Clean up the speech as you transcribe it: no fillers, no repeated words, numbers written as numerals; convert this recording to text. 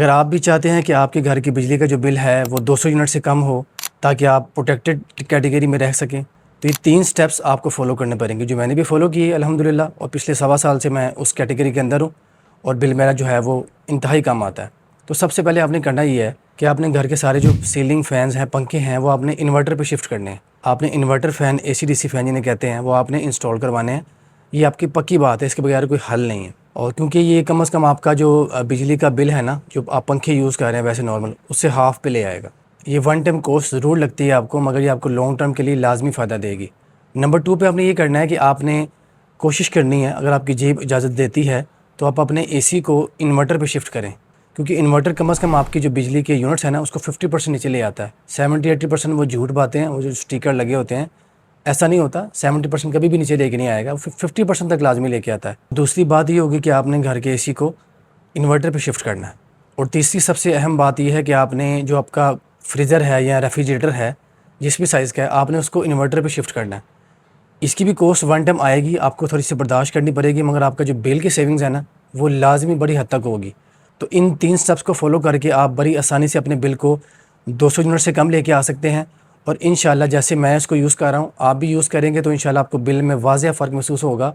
اگر آپ بھی چاہتے ہیں کہ آپ کے گھر کی بجلی کا جو بل ہے وہ 200 یونٹ سے کم ہو تاکہ آپ پروٹیکٹڈ کیٹیگری میں رہ سکیں، تو یہ 3 سٹیپس آپ کو فالو کرنے پڑیں گے، جو میں نے بھی فالو کی ہے الحمدللہ، اور پچھلے 1.25 سال سے میں اس کیٹیگری کے اندر ہوں اور بل میرا جو ہے وہ انتہائی کم آتا ہے۔ تو سب سے پہلے آپ نے کرنا یہ ہے کہ آپ نے گھر کے سارے جو سیلنگ فینز ہیں، پنکھے ہیں، وہ آپ نے انورٹر پہ شفٹ کرنے ہیں۔ آپ نے انورٹر فین AC/DC فین جنہیں کہتے ہیں وہ آپ نے انسٹال کروانے ہیں۔ یہ آپ کی پکی بات ہے، اس کے بغیر کوئی حل نہیں ہے، اور کیونکہ یہ کم از کم آپ کا جو بجلی کا بل ہے نا، جو آپ پنکھے یوز کر رہے ہیں ویسے نارمل، اس سے ہاف پہ لے آئے گا۔ یہ ون ٹائم کوسٹ ضرور لگتی ہے آپ کو، مگر یہ آپ کو لانگ ٹرم کے لیے لازمی فائدہ دے گی۔ نمبر 2 پہ آپ نے یہ کرنا ہے کہ آپ نے کوشش کرنی ہے، اگر آپ کی جیب اجازت دیتی ہے تو آپ اپنے AC کو انورٹر پہ شفٹ کریں، کیونکہ انورٹر کم از کم آپ کی جو بجلی کے یونٹس ہیں نا اس کو 50% نیچے لے آتا ہے۔ 70-80% وہ جھوٹ باتیں ہیں، وہ جو اسٹیکر لگے ہوتے ہیں، ایسا نہیں ہوتا، 70% کبھی بھی نیچے لے کے نہیں آئے گا، وہ 50% تک لازمی لے کے آتا ہے۔ دوسری بات یہ ہوگی کہ آپ نے گھر کے AC کو انورٹر پہ شفٹ کرنا ہے، اور تیسری سب سے اہم بات یہ ہے کہ آپ نے جو آپ کا فریزر ہے یا ریفریجریٹر ہے جس بھی سائز کا ہے، آپ نے اس کو انورٹر پہ شفٹ کرنا ہے۔ اس کی بھی کوسٹ ون ٹائم آئے گی، آپ کو تھوڑی سی برداشت کرنی پڑے گی، مگر آپ کا جو بل کی سیونگز ہے نا وہ لازمی بڑی حد تک ہوگی۔ تو ان 3 سٹیپس کو فالو کر کے آپ بڑی آسانی سے اپنے بل کو 200 یونٹ سے کم لے کے آ سکتے ہیں، اور انشاءاللہ جیسے میں اس کو یوز کر رہا ہوں آپ بھی یوز کریں گے تو انشاءاللہ آپ کو بل میں واضح فرق محسوس ہوگا۔